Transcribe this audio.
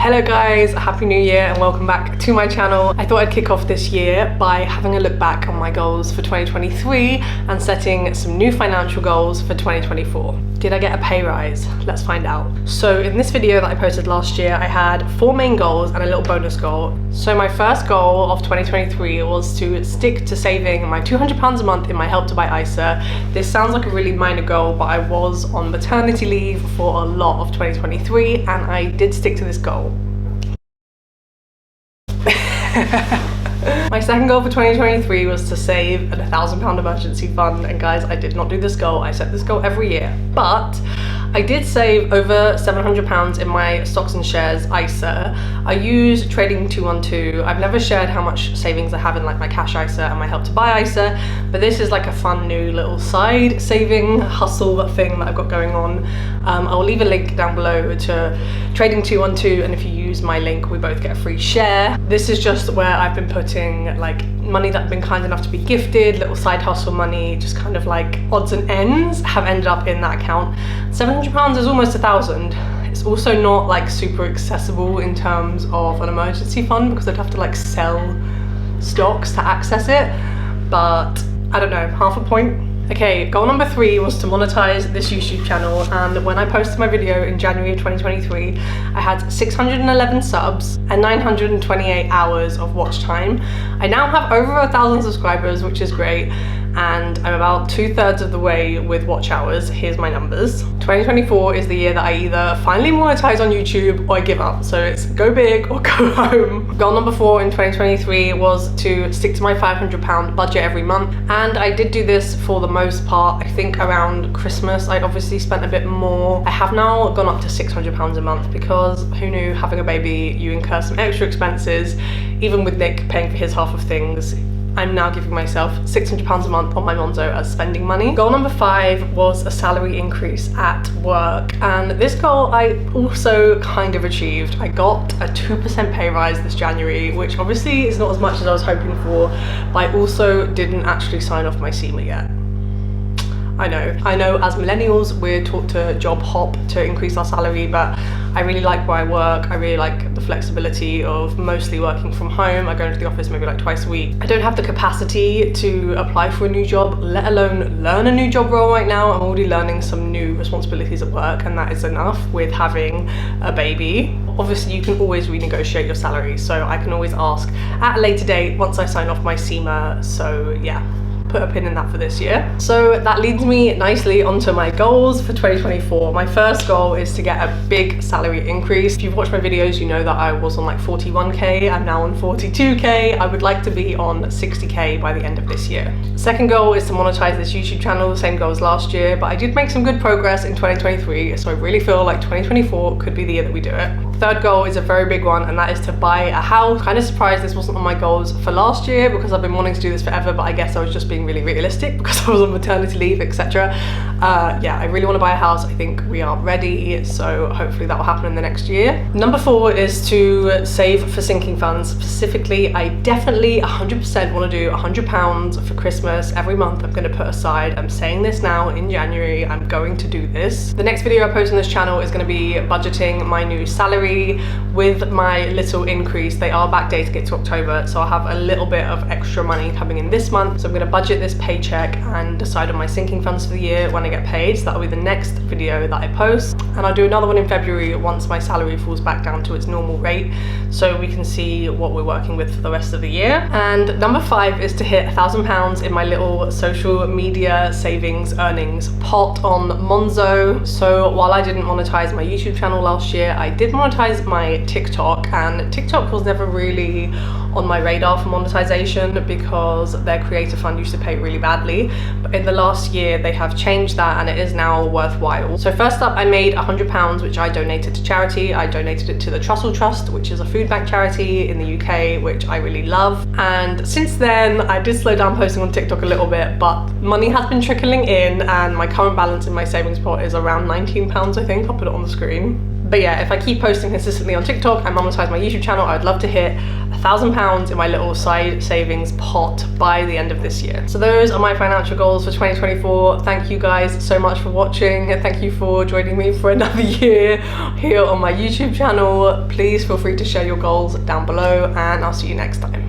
Hello guys, happy new year and welcome back to my channel. I thought I'd kick off this year by having a look back on my goals for 2023 and setting some new financial goals for 2024. Did I get a pay rise? Let's find out. So in this video that I posted last year, I had 4 main goals and a little bonus goal. So my first goal of 2023 was to stick to saving my £200 a month in my Help to Buy ISA. This sounds like a really minor goal, but I was on maternity leave for a lot of 2023 and I did stick to this goal. My second goal for 2023 was to save a £1,000 emergency fund, and guys, I did not do this goal. I set this goal every year, but I did save over £700 in my stocks and shares ISA. I use Trading 212. I've never shared how much savings I have in like my cash ISA and my Help to Buy ISA, but this is like a fun new little side saving hustle thing that I've got going on. I'll leave a link down below to Trading 212, and if you use my link, we both get a free share. This is just where I've been putting like money that I've been kind enough to be gifted, little side hustle money, just kind of like odds and ends have ended up in that account. £700 is almost 1,000. It's also not like super accessible in terms of an emergency fund because I'd have to like sell stocks to access it, but I don't know, half a point. Okay, goal number 3 was to monetize this YouTube channel, and when I posted my video in January of 2023, I had 611 subs and 928 hours of watch time. I now have over 1,000 subscribers, which is great, and I'm about 2/3 of the way with watch hours. Here's my numbers. 2024 is the year that I either finally monetize on YouTube or I give up. So it's go big or go home. Goal number 4 in 2023 was to stick to my £500 budget every month. And I did do this for the most part. I think around Christmas, I obviously spent a bit more. I have now gone up to £600 a month because who knew, having a baby, you incur some extra expenses. Even with Nick paying for his half of things, I'm now giving myself £600 a month on my Monzo as spending money. Goal number 5 was a salary increase at work, and this goal I also kind of achieved. I got a 2% pay rise this January, which obviously is not as much as I was hoping for, but I also didn't actually sign off my SEMA yet. I know as millennials we're taught to job hop to increase our salary, but I really like where I work. I really like the flexibility of mostly working from home. I go into the office maybe like twice a week. I don't have the capacity to apply for a new job, let alone learn a new job role right now. I'm already learning some new responsibilities at work, and that is enough with having a baby. Obviously you can always renegotiate your salary, so I can always ask at a later date once I sign off my SEMA. So yeah, put a pin in that for this year. So that leads me nicely onto my goals for 2024. My first goal is to get a big salary increase. If you've watched my videos, you know that I was on like 41k. I'm now on 42k. I would like to be on 60k by the end of this year. Second goal is to monetize this YouTube channel, the same goal as last year, but I did make some good progress in 2023, so I really feel like 2024 could be the year that we do it. Third goal is a very big one, and that is to buy a house. Kind of surprised this wasn't on my goals for last year because I've been wanting to do this forever, but I guess I was just being really realistic because I was on maternity leave, etc. Yeah, I really want to buy a house. I think we are ready, so hopefully that will happen in the next year. Number 4 is to save for sinking funds. Specifically, I definitely 100% want to do £100 for Christmas every month. I'm going to put aside. I'm saying this now in January. I'm going to do this. The next video I post on this channel is going to be budgeting my new salary. With my little increase, they are backdated to October, so I'll have a little bit of extra money coming in this month. So I'm going to budget this paycheck and decide on my sinking funds for the year when I get paid. So that'll be the next video that I post, and I'll do another one in February once my salary falls back down to its normal rate, so we can see what we're working with for the rest of the year. And number 5 is to hit £1,000 in my little social media savings earnings pot on Monzo. So while I didn't monetize my YouTube channel last year, I did monetize my TikTok, and TikTok was never really on my radar for monetization because their creator fund used to pay really badly, but in the last year they have changed that and it is now worthwhile. So first up, I made £100 which I donated to charity. I donated it to the Trussell Trust, which is a food bank charity in the UK, which I really love. And since then I did slow down posting on TikTok a little bit, but money has been trickling in and my current balance in my savings pot is around £19, I think. I'll put it on the screen. But yeah, if I keep posting consistently on TikTok and monetize my YouTube channel, I'd love to hit £1,000 in my little side savings pot by the end of this year. So those are my financial goals for 2024. Thank you guys so much for watching. Thank you for joining me for another year here on my YouTube channel. Please feel free to share your goals down below, and I'll see you next time.